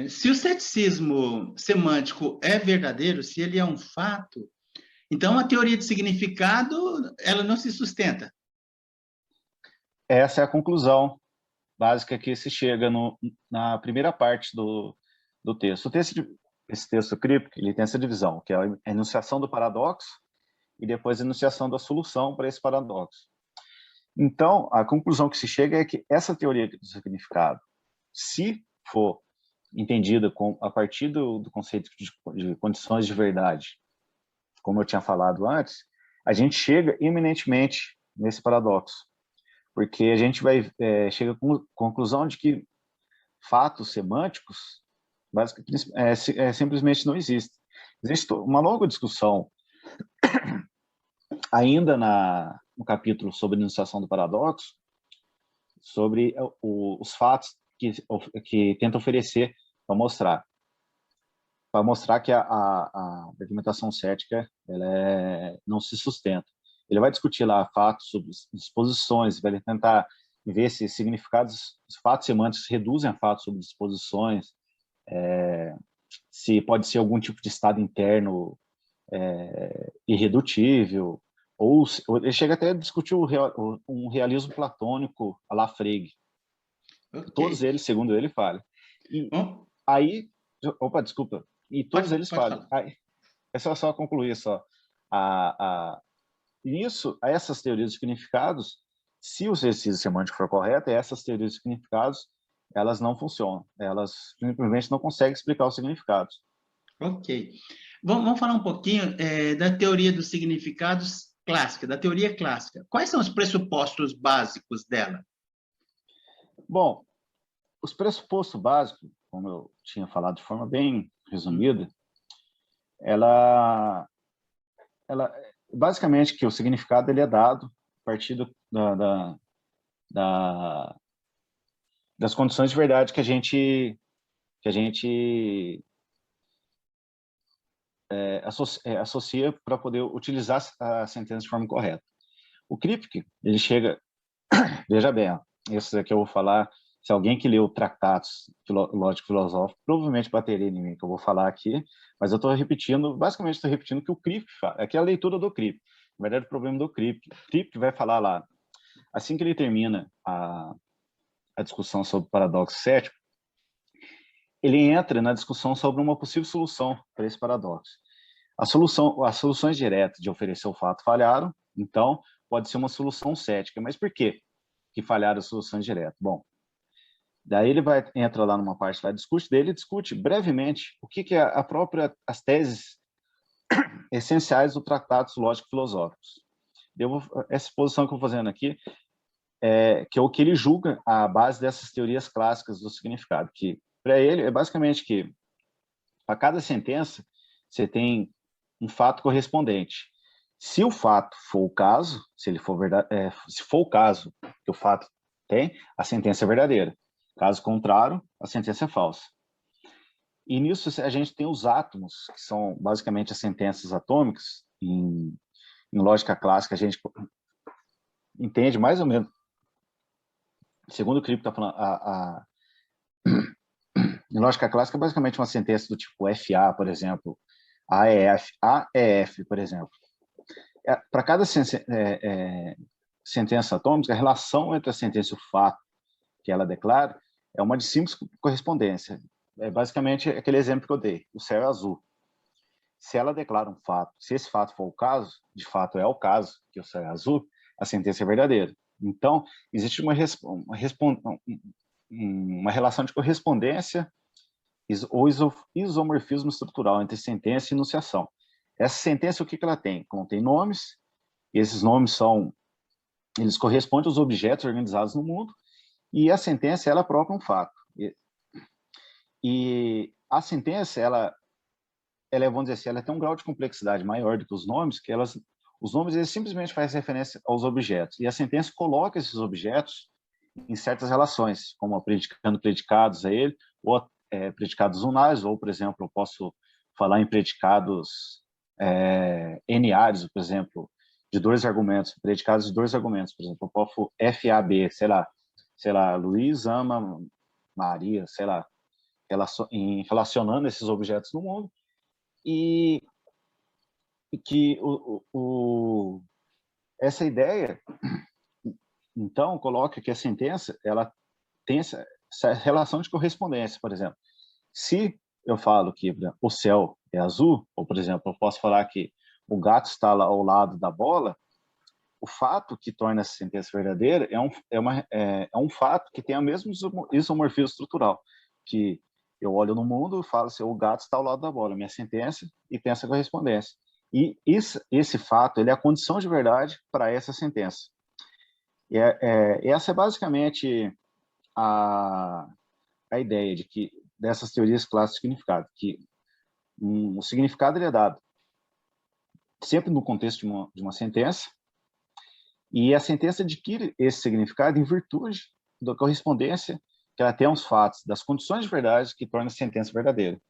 Se o ceticismo semântico é verdadeiro, se ele é um fato, então a teoria de significado ela não se sustenta. Essa é a conclusão básica que se chega na primeira parte do texto. Esse texto críptico, ele tem essa divisão, que é a enunciação do paradoxo e depois a enunciação da solução para esse paradoxo. Então, a conclusão que se chega é que essa teoria do significado, se for entendida a partir do conceito de condições de verdade, como eu tinha falado antes, a gente chega iminentemente nesse paradoxo, porque a gente chega com a conclusão de que fatos semânticos simplesmente não existem. Existe uma longa discussão ainda no capítulo sobre a enunciação do paradoxo, sobre os fatos que tenta oferecer para mostrar que a argumentação cética não se sustenta. Ele vai discutir lá fatos sobre disposições, vai tentar ver se significados, fatos semânticos reduzem a fatos sobre disposições, se pode ser algum tipo de estado interno irredutível, ou ele chega até a discutir um realismo platônico à la Frege. Okay. Todos eles, segundo ele, falham. E aí, desculpa. E todos eles falham. É só concluir só. Isso, essas teorias de significados, se o exercício semântico for correto, essas teorias de significados, elas não funcionam. Elas simplesmente não conseguem explicar os significados. Ok. Vamos falar um pouquinho da teoria dos significados clássica, da teoria clássica. Quais são os pressupostos básicos dela? Bom, os pressupostos básicos, como eu tinha falado de forma bem resumida, ela basicamente que o significado ele é dado a partir das condições de verdade que a gente associa para poder utilizar a sentença de forma correta. O Kripke, ele chega, veja bem, isso aqui eu vou falar, se alguém que leu tratados lógico-filosóficos, provavelmente bateria em mim que eu vou falar aqui, mas eu estou repetindo, basicamente estou repetindo o que o Kripke fala, aqui é a leitura do Kripke, na verdade o problema do Kripke. O Kripke vai falar lá, assim que ele termina a discussão sobre o paradoxo cético, ele entra na discussão sobre uma possível solução para esse paradoxo. As soluções diretas de oferecer o fato falharam, então pode ser uma solução cética. Mas por quê que falharam as soluções diretas? Bom, daí ele entra lá numa parte lá, discute brevemente o que é as teses essenciais do Tratados Lógico-Filosóficos. Essa exposição que eu vou fazendo aqui que é o que ele julga a base dessas teorias clássicas do significado, que para ele é basicamente que para cada sentença você tem um fato correspondente. Se o fato for o caso, se for o caso que o fato tem, a sentença é verdadeira. Caso contrário, a sentença é falsa. E nisso a gente tem os átomos, que são basicamente as sentenças atômicas. Em lógica clássica a gente entende mais ou menos, segundo o Kripke está falando, em lógica clássica é basicamente uma sentença do tipo FA, por exemplo, AEF, por exemplo. Para cada sentença atômica, a relação entre a sentença e o fato que ela declara é uma de simples correspondência. É basicamente aquele exemplo que eu dei, o céu é azul. Se ela declara um fato, se esse fato for o caso, de fato é o caso, que o céu é azul, a sentença é verdadeira. Então, existe uma relação de correspondência ou isomorfismo estrutural entre sentença e enunciação. Essa sentença, o que ela tem? Contém nomes, e esses nomes eles correspondem aos objetos organizados no mundo, e a sentença ela própria é um fato. E a sentença, ela vamos dizer assim, ela tem um grau de complexidade maior do que os nomes, os nomes eles simplesmente fazem referência aos objetos, e a sentença coloca esses objetos em certas relações, como predicando predicados a ele, ou predicados unários, ou, por exemplo, eu posso falar em predicados n-ários, por exemplo, de dois argumentos, predicados de dois argumentos, por exemplo, eu posso FAB, sei lá, Luiz ama Maria, sei lá, relacionando esses objetos no mundo, e que essa ideia, então, coloca que a sentença ela tem essa relação de correspondência, por exemplo. Se eu falo que o céu é azul, ou, por exemplo, eu posso falar que o gato está lá ao lado da bola, o fato que torna essa sentença verdadeira é um fato que tem o mesmo isomorfismo estrutural, que eu olho no mundo e falo assim, o gato está ao lado da bola, minha sentença, e tem essa correspondência. E esse fato ele é a condição de verdade para essa sentença. Essa é basicamente a ideia dessas teorias clássicas de significado, que o significado ele é dado sempre no contexto de uma sentença, e a sentença adquire esse significado em virtude da correspondência que ela tem aos fatos, das condições de verdade que torna a sentença verdadeira.